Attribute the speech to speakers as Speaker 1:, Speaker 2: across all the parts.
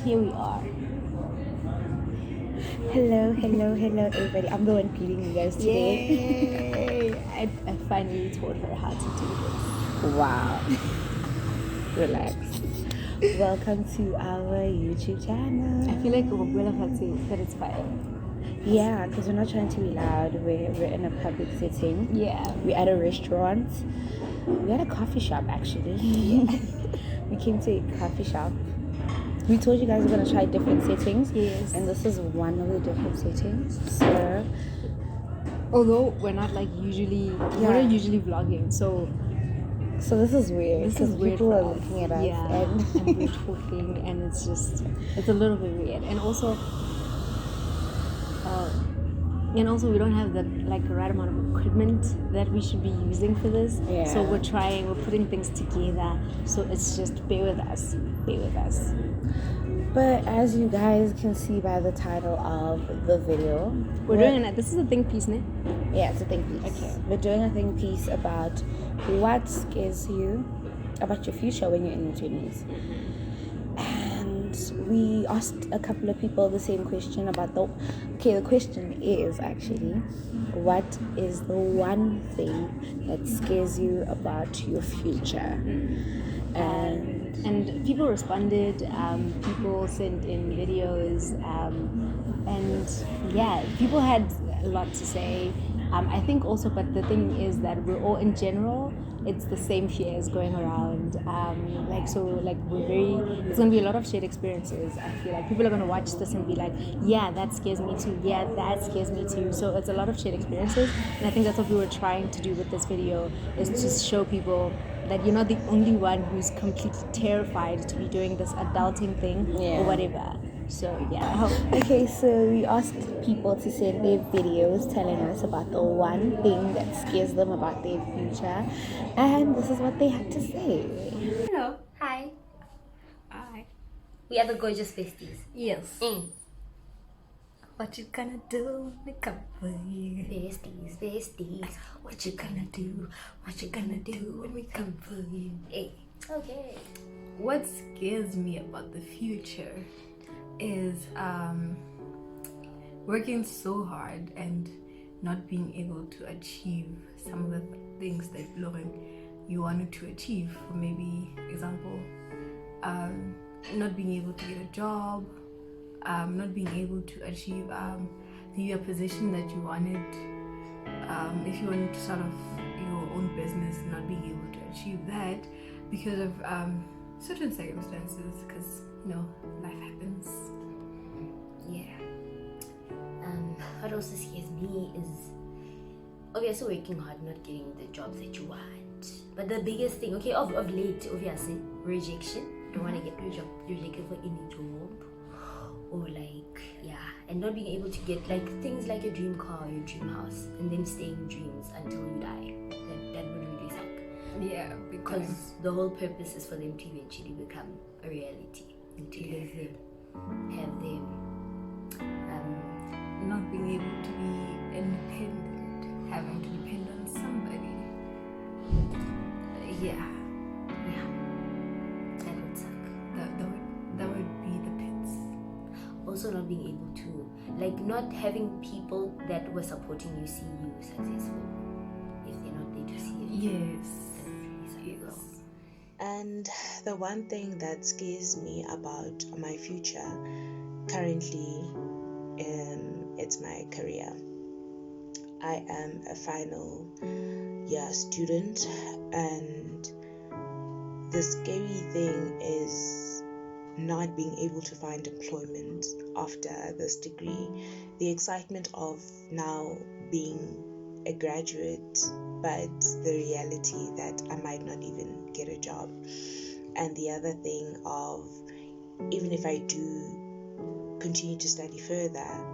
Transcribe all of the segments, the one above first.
Speaker 1: Here we are.
Speaker 2: Hello, everybody. I'm the one greeting you guys today.
Speaker 1: Yay! I finally taught her how to do this.
Speaker 2: Wow. Relax. Welcome to our YouTube channel.
Speaker 1: I feel like but it's fine.
Speaker 2: Yeah, because we're not trying to be loud. We're in a public setting.
Speaker 1: Yeah.
Speaker 2: We're at a restaurant. We're at a coffee shop, actually. We came to a coffee shop. We told you guys we're going to try different settings.
Speaker 1: Yes.
Speaker 2: And this is one of the different settings. So,
Speaker 1: although we're not like usually, we're not usually vlogging, so
Speaker 2: this is weird.
Speaker 1: This is weird.
Speaker 2: People
Speaker 1: for
Speaker 2: are
Speaker 1: us.
Speaker 2: looking at us.
Speaker 1: Yeah. And we're talking, and it's a little bit weird. And also we don't have the right amount of equipment that we should be using for this.
Speaker 2: Yeah.
Speaker 1: So we're putting things together. So it's just bear with us.
Speaker 2: But as you guys can see by the title of the video,
Speaker 1: this is a think piece, ne?
Speaker 2: Yeah, it's a think piece.
Speaker 1: Okay.
Speaker 2: We're doing a think piece about what scares you about your future when you're in your 20s. And we asked a couple of people the same question about the question is actually, what is the one thing that scares you about your future?
Speaker 1: And people responded, people sent in videos, and yeah, people had a lot to say. I think also, but the thing is that we're all in general, it's the same fears going around. It's gonna be a lot of shared experiences. I feel like people are gonna watch this and be like, yeah, that scares me too. Yeah, that scares me too. So it's a lot of shared experiences, and I think that's what we were trying to do with this video, is to show people that you're not the only one who's completely terrified to be doing this adulting thing or whatever. So yeah.
Speaker 2: Okay, so we asked people to send their videos telling us about the one thing that scares them about their future, and this is what they had to say.
Speaker 3: Hello. Hi.
Speaker 1: Hi.
Speaker 3: We are the gorgeous besties.
Speaker 1: Yes. What you gonna do when we come for you?
Speaker 3: Besties.
Speaker 1: What you gonna do? What you gonna do when we come for you?
Speaker 3: Hey. Okay.
Speaker 4: What scares me about the future is working so hard and not being able to achieve some of the things that Lauren you wanted to achieve. For maybe example, not being able to get a job, not being able to achieve maybe a position that you wanted. If you wanted to start off your own business, not being able to achieve that because of certain circumstances, because life happens.
Speaker 3: Yeah. What also scares me is obviously working hard, not getting the jobs that you want. But the biggest thing, of late, obviously, rejection. Don't want to get rejected for any job, or and not being able to get things like your dream car, your dream house, and then staying in dreams until you die. That would really suck.
Speaker 4: Yeah,
Speaker 3: because the whole purpose is for them to eventually become a reality, and to live them, have them.
Speaker 4: Not being able to be independent, having to depend on somebody. Yeah,
Speaker 3: that would suck.
Speaker 4: That would be the pits.
Speaker 3: Also, not being able to, not having people that were supporting you see you successful, if they're not there to see it.
Speaker 4: Yes.
Speaker 5: And the one thing that scares me about my future currently, it's my career. I am a final year student, and the scary thing is not being able to find employment after this degree. The excitement of now being a graduate, but the reality that I might not even get a job. And the other thing of, even if I do continue to study further,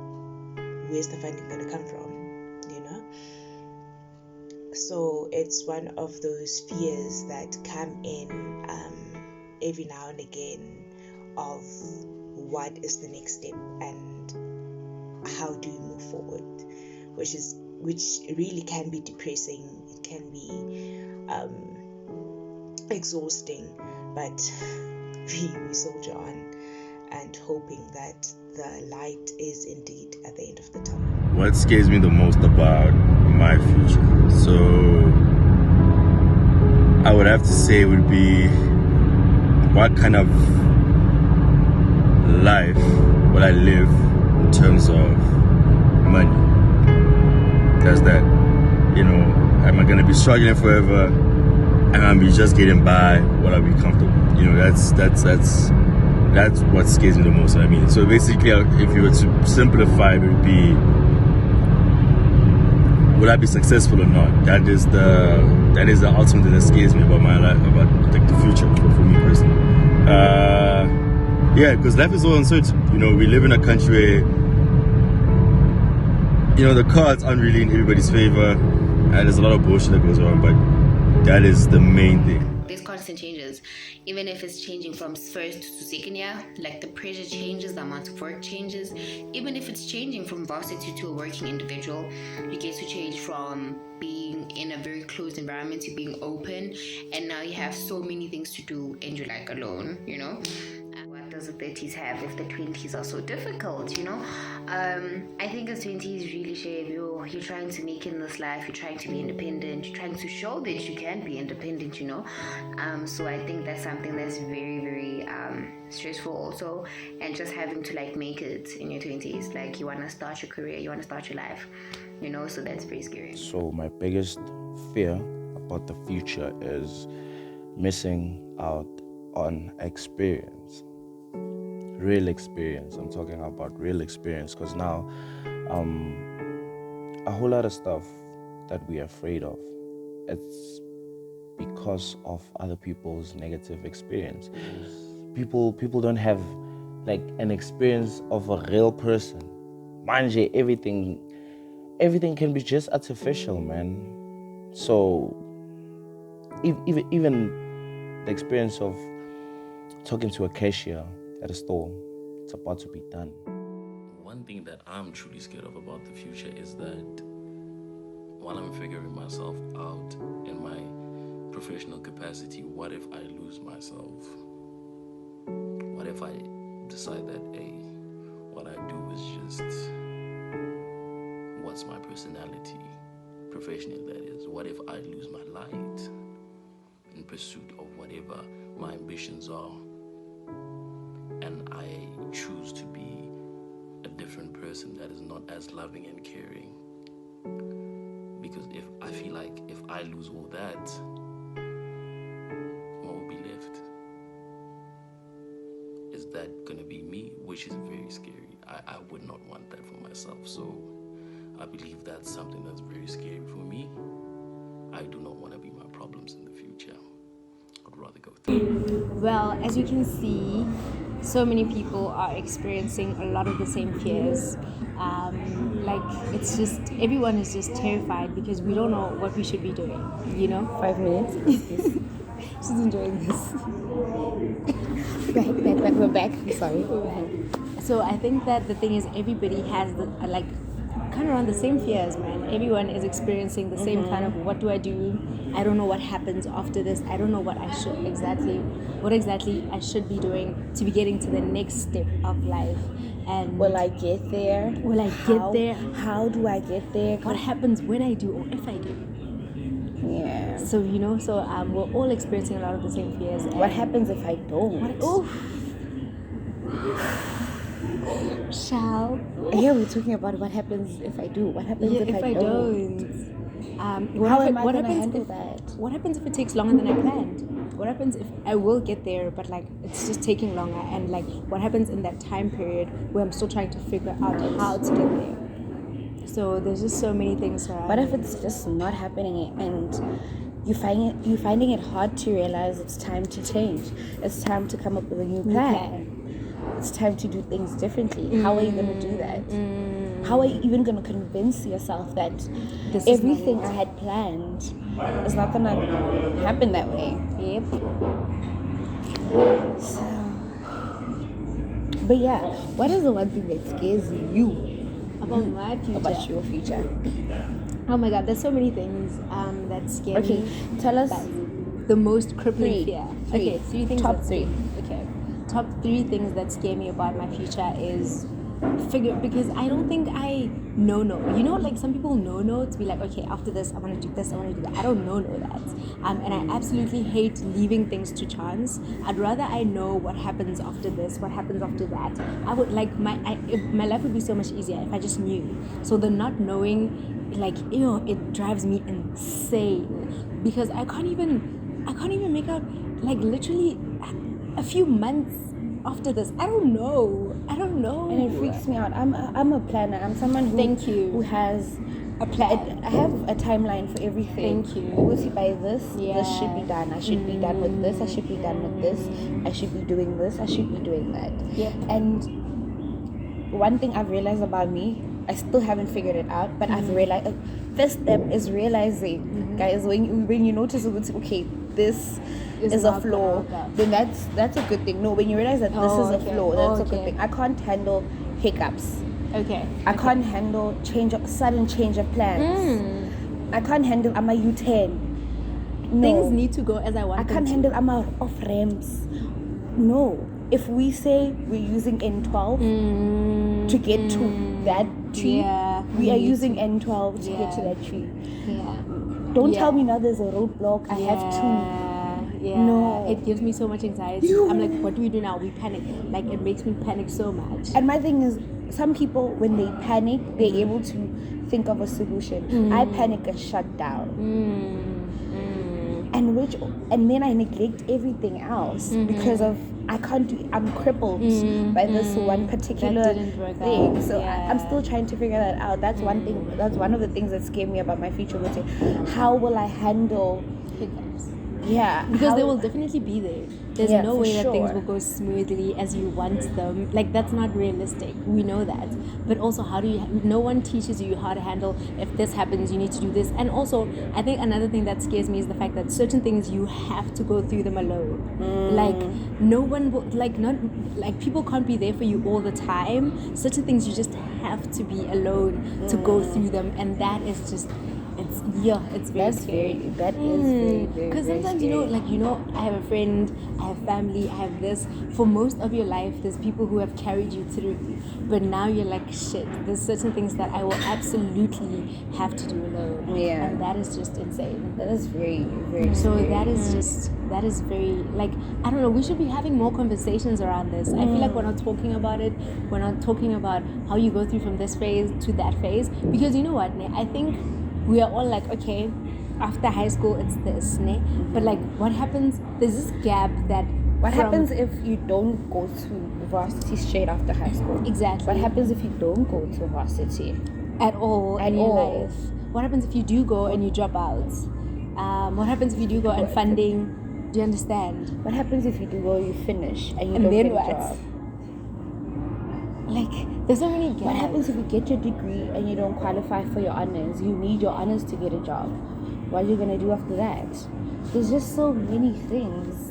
Speaker 5: where's the funding going to come from? So it's one of those fears that come in every now and again, of what is the next step and how do you move forward, which really can be depressing. It can be exhausting, but we soldier on. and hoping that the light is indeed at the end of the tunnel.
Speaker 6: What scares me the most about my future? So I would have to say it would be what kind of life will I live in terms of money? Does that, am I gonna be struggling forever? Am I gonna be just getting by? Will I be comfortable? That's what scares me the most. I mean, so basically, if you were to simplify, it would be, will I be successful or not? That is the ultimate thing that scares me about my life, about like the future for me personally. Yeah, because life is all uncertain. We live in a country where, the cards aren't really in everybody's favor, and there's a lot of bullshit that goes on, but that is the main thing.
Speaker 3: There's constant changes, even if it's changing from first to second year, like the pressure changes, the amount of work changes. Even if it's changing from varsity to a working individual, you get to change from being in a very closed environment to being open, and now you have so many things to do and you're like alone. What does the 30s have if the 20s are so difficult? I think the 20s really shape you. You're trying to make in this life, you're trying to be independent, you're trying to show that you can be independent. So I think that's something that's very, very stressful also, and just having to make it in your 20s, like you want to start your career, you want to start your life, so that's very scary.
Speaker 7: So my biggest fear about the future is missing out on experience, real experience. I'm talking about real experience, because now a whole lot of stuff that we're afraid of, it's because of other people's negative experience. People don't have an experience of a real person. Manje, everything can be just artificial, man. So even the experience of talking to a cashier at a store, it's about to be done.
Speaker 8: One thing that I'm truly scared of about the future is that while I'm figuring myself out in my professional capacity, what if I lose myself? What if I decide that, what I do is just what's my personality, professionally that is? What if I lose my light in pursuit of whatever my ambitions are, and I choose to be a different person that is not as loving and caring? Because if I feel like if I lose all that, what will be left? Is that gonna be me? Which is very scary. I would not want that for myself. So I believe that's something that's very scary for me. I do not want to be my problems in the future. I'd rather go through.
Speaker 1: Well, as you can see, so many people are experiencing a lot of the same fears. It's just, everyone is just terrified because we don't know what we should be doing,
Speaker 2: 5 minutes.
Speaker 1: She's enjoying this.
Speaker 2: back. We're back. Sorry.
Speaker 1: So I think that the thing is, everybody has kind of around the same fears, man. Everyone is experiencing the same kind of, what do I do? I don't know what happens after this. I don't know what exactly I should be doing to be getting to the next step of life. And
Speaker 2: will I get there? How do I get there?
Speaker 1: What happens when I do, or if I do?
Speaker 2: Yeah.
Speaker 1: So we're all experiencing a lot of the same fears.
Speaker 2: What happens if I don't?
Speaker 1: Shall?
Speaker 2: Yeah, we're talking about what happens if I do. What happens if I don't?
Speaker 1: How
Speaker 2: am I going to handle that?
Speaker 1: What happens if it takes longer than I planned? What happens if I will get there, but it's just taking longer? And what happens in that time period where I'm still trying to figure out how to get there? So there's just so many things around.
Speaker 2: What if it's just not happening and you're finding it hard to realize it's time to change? It's time to come up with a new plan. It's time to do things differently. How are you going to do that? How are you even going to convince yourself that everything I had planned is not going to happen that way?
Speaker 1: Yep.
Speaker 2: But yeah, what is the one thing that scares you
Speaker 1: about my future?
Speaker 2: About your future?
Speaker 1: Oh my God, there's so many things that scare me.
Speaker 2: Okay, tell us
Speaker 1: the most crippling fear.
Speaker 2: Okay,
Speaker 1: so you think
Speaker 2: top 3.
Speaker 1: Okay. top 3 things that scare me about my future is because I don't think I know. You know, like some people know to be like, okay, after this I want to do this, I want to do that. I don't know that. And I absolutely hate leaving things to chance. I'd rather I know what happens after this, what happens after that. I would like my life would be so much easier if I just knew. So the not knowing, like, it drives me insane because I can't even make out, like, literally a few months after this. I don't know.
Speaker 2: And it freaks me out. I'm a planner. I'm someone who has
Speaker 1: a plan.
Speaker 2: I have a timeline for everything.
Speaker 1: Thank you.
Speaker 2: Always by this,
Speaker 1: Yeah.
Speaker 2: this should be done. I should be done with this. I should be done with this. I should be doing this. I should be doing that.
Speaker 1: Yep.
Speaker 2: And one thing I've realized about me, I still haven't figured it out, but I've realized first step is realizing, guys, when you notice, okay, this is a
Speaker 1: not
Speaker 2: flaw,
Speaker 1: gonna work out.
Speaker 2: then that's a good thing. No, when you realize that this is a
Speaker 1: okay.
Speaker 2: flaw, that's a good
Speaker 1: Okay.
Speaker 2: thing. I can't handle hiccups.
Speaker 1: Okay.
Speaker 2: I can't handle sudden change of plans. I can't handle I'm a U10. No.
Speaker 1: Things need to go as I want
Speaker 2: I
Speaker 1: them
Speaker 2: can't
Speaker 1: to.
Speaker 2: handle I'm out of ramps. No. If we say we're using N12 to get to that tree,
Speaker 1: Yeah,
Speaker 2: we
Speaker 1: we
Speaker 2: are
Speaker 1: need
Speaker 2: using N12 to get to
Speaker 1: Yeah.
Speaker 2: that tree.
Speaker 1: Yeah.
Speaker 2: Don't
Speaker 1: Yeah.
Speaker 2: tell me now there's a roadblock. I have to.
Speaker 1: Yeah,
Speaker 2: No.
Speaker 1: it gives me so much anxiety. I'm like, what do we do now? We panic. Like, it makes me panic so much.
Speaker 2: And my thing is, some people, when they panic, they're able to think of a solution. I panic and shut down. And then I neglect everything else because of I'm crippled by this one particular
Speaker 1: That didn't work
Speaker 2: thing.
Speaker 1: out.
Speaker 2: So
Speaker 1: Yeah.
Speaker 2: I'm still trying to figure that out. That's one thing. That's one of the things that scare me about my future. Which is, how will I handle?
Speaker 1: Hiccups.
Speaker 2: Yeah,
Speaker 1: Because
Speaker 2: how-
Speaker 1: they will definitely be there. There's
Speaker 2: Yeah,
Speaker 1: no
Speaker 2: for
Speaker 1: way that things
Speaker 2: sure.
Speaker 1: will go smoothly as you want them. Like, that's not realistic. We know that. But also, no one teaches you how to handle, if this happens, you need to do this. And also, I think another thing that scares me is the fact that certain things you have to go through them alone. Like, no one will, people can't be there for you all the time. Certain things you just have to be alone to go through them. And that is just, it's very scary.
Speaker 2: That is very, very,
Speaker 1: Because
Speaker 2: very
Speaker 1: sometimes,
Speaker 2: scary.
Speaker 1: I have a friend, I have family, I have this. For most of your life, there's people who have carried you through. But now you're like, shit, there's certain things that I will absolutely have to do alone.
Speaker 2: Yeah.
Speaker 1: And that is just insane.
Speaker 2: That is very, very
Speaker 1: So
Speaker 2: scary.
Speaker 1: that is very, like, I don't know, we should be having more conversations around this. I feel like we're not talking about it. We're not talking about how you go through from this phase to that phase. Because you know what, Ne? I think we are all like, okay, after high school, it's this, Ne? But like, what happens? There's this gap that.
Speaker 2: What happens if you don't go to varsity straight after high school?
Speaker 1: Exactly.
Speaker 2: What happens if you don't go to varsity?
Speaker 1: At all
Speaker 2: At
Speaker 1: in your
Speaker 2: all.
Speaker 1: life? What happens if you do go and you drop out? What happens if you do go and funding? Do you understand?
Speaker 2: What happens if you do well, you finish and you
Speaker 1: And
Speaker 2: don't
Speaker 1: then
Speaker 2: get
Speaker 1: what?
Speaker 2: a job?
Speaker 1: Like, there's so many gaps.
Speaker 2: What happens if you get your degree and you don't qualify for your honors? You need your honors to get a job. What are you gonna do after that? There's just so many things.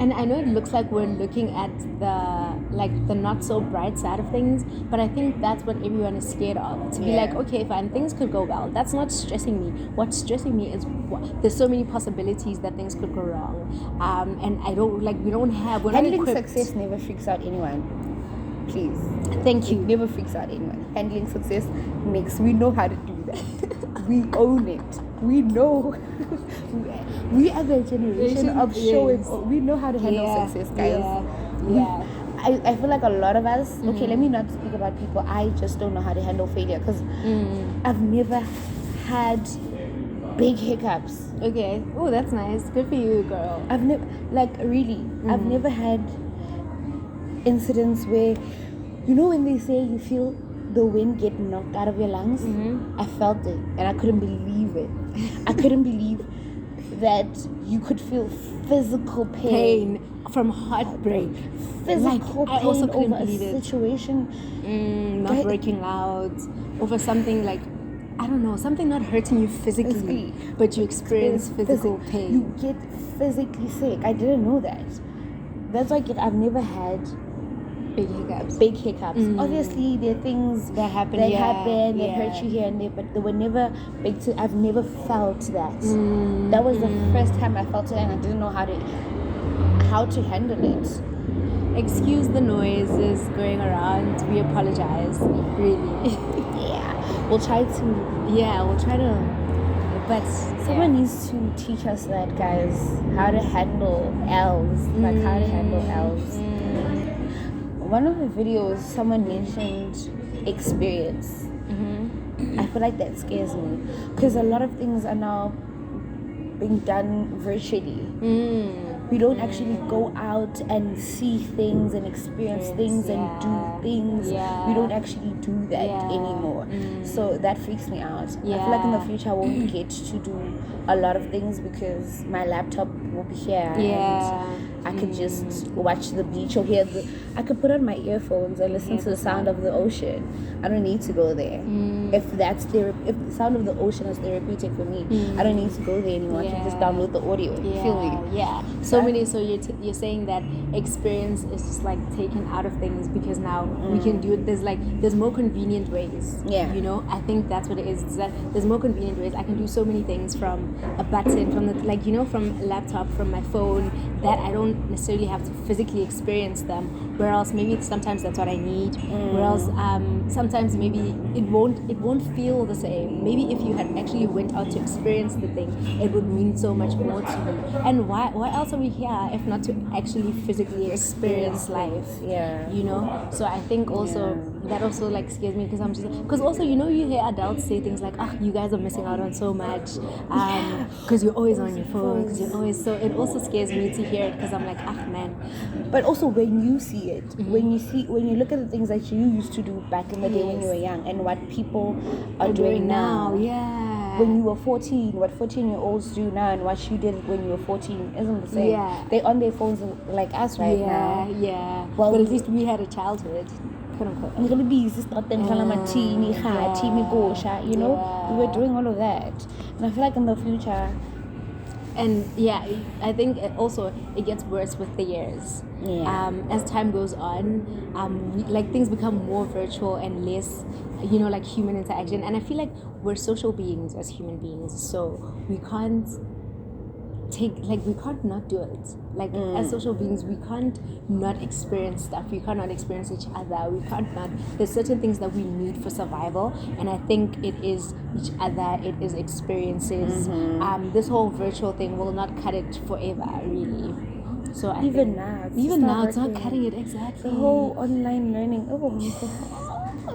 Speaker 1: And I know it looks like we're looking at the not so bright side of things, but I think that's what everyone is scared of. To be
Speaker 2: Yeah.
Speaker 1: like, okay, fine, things could go well. That's not stressing me. What's stressing me is there's so many possibilities that things could go wrong. And we're not
Speaker 2: Handling
Speaker 1: equipped.
Speaker 2: success never freaks out anyone. Please.
Speaker 1: Thank
Speaker 2: It
Speaker 1: you.
Speaker 2: never freaks out anyone. Handling success we know how to do that. We own it. We know. we are the generation of showing.
Speaker 1: Yes.
Speaker 2: We know how to handle
Speaker 1: Yeah,
Speaker 2: success, guys.
Speaker 1: Yeah.
Speaker 2: I feel like a lot of us, okay, let me not speak about people, I just don't know how to handle failure because I've never had big hiccups.
Speaker 1: Okay. Oh, that's nice. Good for you, girl.
Speaker 2: I've never, I've never had incidents where, when they say you feel the wind get knocked out of your lungs, I felt it and I couldn't believe it. I couldn't believe that you could feel physical pain.
Speaker 1: From heartbreak.
Speaker 2: Physical
Speaker 1: Like, I
Speaker 2: pain
Speaker 1: also couldn't
Speaker 2: over a
Speaker 1: believe it.
Speaker 2: situation.
Speaker 1: Not
Speaker 2: Right.
Speaker 1: breaking out over something like, I don't know, something not hurting you physically, but you experience physical pain.
Speaker 2: You get physically sick. I didn't know that. That's why I've never had
Speaker 1: Big hiccups.
Speaker 2: big hiccups. Obviously, there are things
Speaker 1: That happen,
Speaker 2: that
Speaker 1: yeah,
Speaker 2: happen that
Speaker 1: yeah.
Speaker 2: hurt you here and there, but they were never big. I've never felt that. That was the first time I felt it, and I didn't know how to how to handle it.
Speaker 1: Excuse the noises going around. We apologize. Really.
Speaker 2: Yeah, we'll try to.
Speaker 1: Yeah, we'll try to. But
Speaker 2: Someone needs to teach us that, guys. How to handle elves. Like how to handle elves. One of the videos, someone mentioned experience. I feel like that scares me because a lot of things are now being done virtually. We don't actually go out and see things and experience things and do things. We don't actually do that anymore. So that freaks me out. I feel like in the future I won't get to do a lot of things because my laptop will be here and I could just watch the beach or hear I could put on my earphones and listen to the sound of the ocean. I don't need to go there. If if the sound of the ocean is therapeutic for me, I don't need to go there anymore. I can just download the audio. Feel me?
Speaker 1: Yeah. So you're saying that experience is just like taken out of things because now we can do it. There's more convenient ways.
Speaker 2: Yeah.
Speaker 1: You know, I think that's what it is. It's that there's more convenient ways. I can do so many things from a button, from a laptop, from my phone, that I don't necessarily have to physically experience them. Whereas maybe sometimes that's what I need. Whereas sometimes maybe it won't feel the same. Maybe if you had actually went out to experience the thing, it would mean so much more to you. And why else are we here if not to actually physically experience life?
Speaker 2: Yeah.
Speaker 1: You know. So I think also that also like scares me because also you hear adults say things like, you guys are missing out on so much because you're always on your phone, because you're always, so it also scares me to hear it because I'm like, man.
Speaker 2: But also when you see it, when you look at the things that you used to do back in the day when you were young and what people are doing now. When you were 14, what 14-year-olds do now and what you did when you were 14 isn't the same. They're on their phones like us right now.
Speaker 1: Well, but at least we had a childhood. We
Speaker 2: were doing all of that. And I feel like in the future,
Speaker 1: and I think it gets worse with the years. As time goes on, things become more virtual and less, like human interaction. And I feel like we're social beings as human beings, so we can't not do it. As social beings, we can't not experience stuff. We can't not experience each other. We can't not. There's certain things that we need for survival, and I think it is each other. It is experiences. This whole virtual thing will not cut it forever, really. So
Speaker 2: even now,
Speaker 1: it's not cutting it exactly.
Speaker 2: The whole online learning.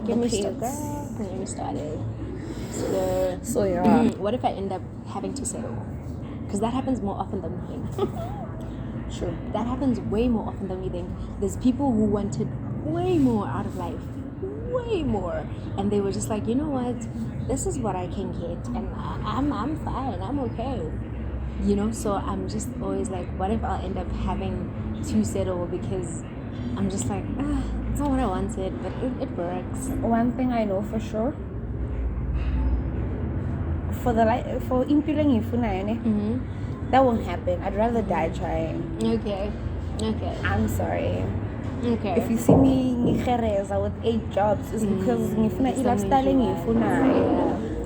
Speaker 1: Get me started. So what if I end up having to settle? Because that happens more often than we think.
Speaker 2: Sure.
Speaker 1: That happens way more often than we think. There's people who wanted way more out of life. Way more. And they were just like, you know what? This is what I can get. And I'm fine. I'm okay. So I'm just always like, what if I'll end up having to settle? Because I'm just like, it's not what I wanted, but it works.
Speaker 2: One thing I know for sure, for impulling ifuna, that won't happen. I'd rather die trying.
Speaker 1: Okay.
Speaker 2: I'm sorry.
Speaker 1: Okay.
Speaker 2: If you see me ngigereza with 8 jobs, it's because ngifuna lifestyle ngifuna.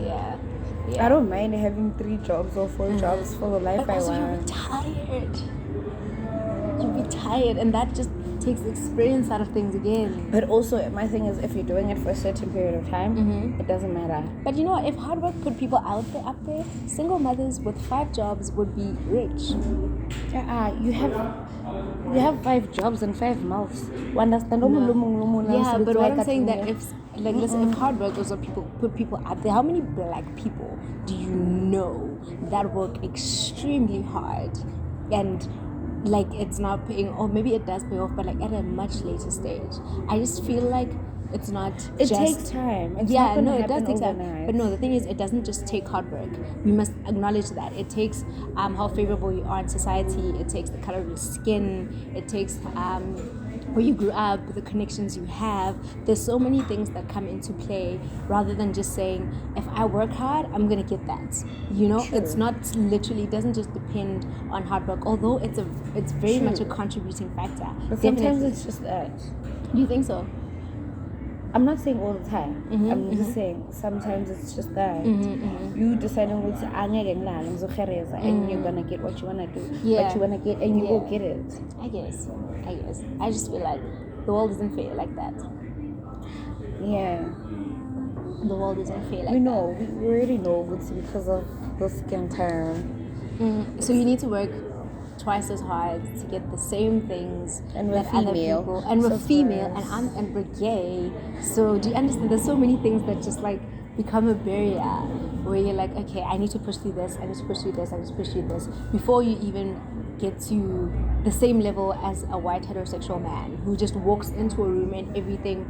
Speaker 2: Yeah. I don't mind having 3 jobs or 4 jobs for the life I want.
Speaker 1: You'll be tired, and that just takes experience out of things again.
Speaker 2: But also, my thing is, if you're doing it for a certain period of time, it doesn't matter.
Speaker 1: But if hard work put people up there, single mothers with 5 jobs would be rich.
Speaker 2: You have 5 jobs and 5 mouths. One understand?
Speaker 1: Yeah, but what I'm saying that if hard work also put people out there, how many black people do you know that work extremely hard and it's not paying, or maybe it does pay off, but at a much later stage? I just feel like it's not.
Speaker 2: It takes time. It
Speaker 1: does take time. But no, the thing is, it doesn't just take hard work. We must acknowledge that it takes how favorable you are in society. It takes the color of your skin. It takes where you grew up, the connections you have. There's so many things that come into play rather than just saying, if I work hard, I'm gonna get that.
Speaker 2: True.
Speaker 1: It's not literally. It doesn't just depend on hard work. Although it's very much a contributing factor.
Speaker 2: But sometimes it's just that.
Speaker 1: Do you think so?
Speaker 2: I'm not saying all the time. I'm just saying sometimes it's just that you deciding what and you're gonna get what you wanna do, what you wanna get, and you go get it.
Speaker 1: I guess. I just feel like the world isn't fair like that.
Speaker 2: Yeah,
Speaker 1: The world isn't fair like
Speaker 2: we know. We already know it's because of the skin tone.
Speaker 1: that. So you need to work twice as hard to get the same things
Speaker 2: And we're
Speaker 1: that other
Speaker 2: female.
Speaker 1: people, and we're
Speaker 2: So
Speaker 1: female,
Speaker 2: first-
Speaker 1: and we're gay. So do you understand? There's so many things that just like become a barrier where you're like, okay, I need to push through this, I need to push through this, I need to push through this before you even get to the same level as a white heterosexual man who just walks into a room and everything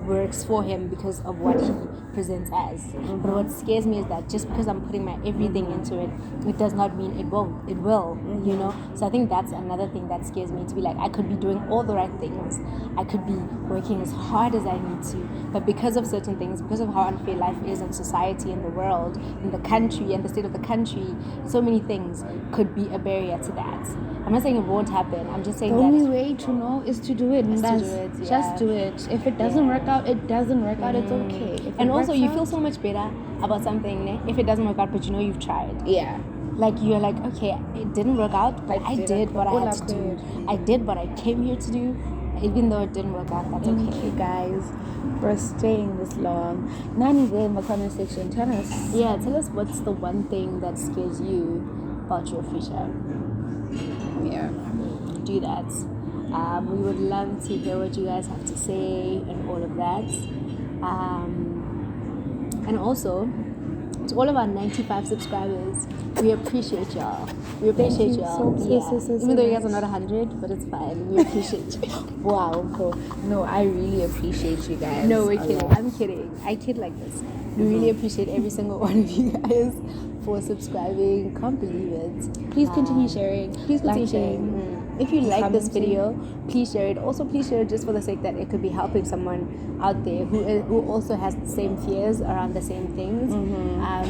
Speaker 1: works for him because of what he presents as. But what scares me is that just because I'm putting my everything into it, it does not mean it won't. It will, you know? So I think that's another thing that scares me, to be like, I could be doing all the right things. I could be working as hard as I need to. But because of certain things, because of how unfair life is in society, in the world, in the country, and the state of the country, so many things could be a barrier to that. I'm not saying it won't happen. I'm just saying
Speaker 2: The only
Speaker 1: that
Speaker 2: way to know is to do it.
Speaker 1: Is to
Speaker 2: That's-
Speaker 1: do it, yeah.
Speaker 2: Just do it. If it doesn't work out, it doesn't work out. It's okay. If it
Speaker 1: and also
Speaker 2: works
Speaker 1: you
Speaker 2: out-
Speaker 1: feel so much better about something, ne? If it doesn't work out, but you know you've tried.
Speaker 2: Yeah.
Speaker 1: Like you're like, okay, it didn't work out, but I did what I had to do. I did what I came here to do, even though it didn't work out. That's
Speaker 2: Thank
Speaker 1: okay.
Speaker 2: you guys for staying this long. Nani there in the comment section. Tell us.
Speaker 1: Yeah, tell us what's the one thing that scares you about your future.
Speaker 2: Yeah.
Speaker 1: Do that. We would love to hear what you guys have to say and all of that. And also, to all of our 95 subscribers, we appreciate y'all. We appreciate
Speaker 2: you
Speaker 1: y'all.
Speaker 2: so
Speaker 1: Even though you guys
Speaker 2: much.
Speaker 1: are not 100, but it's fine. We appreciate you.
Speaker 2: Wow. Cool. No, I really appreciate you guys.
Speaker 1: No, we're
Speaker 2: a
Speaker 1: kidding.
Speaker 2: lot.
Speaker 1: I'm kidding. I kid like this. We really appreciate every single one of you guys for subscribing. Can't believe it.
Speaker 2: Please continue sharing.
Speaker 1: Please continue
Speaker 2: liking,
Speaker 1: sharing. If you like this
Speaker 2: commenting.
Speaker 1: video, please share it. Also, please share it just for the sake that it could be helping someone out there who also has the same fears around the same things.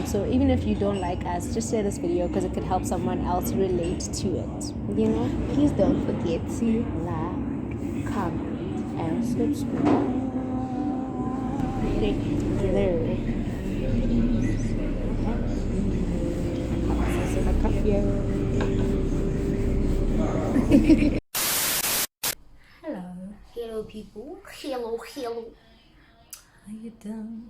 Speaker 1: So even if you don't like us, just share this video because it could help someone else relate to it. You know?
Speaker 2: Please don't forget to like, comment, and subscribe.
Speaker 3: Hello people. Hello.
Speaker 4: How you doing?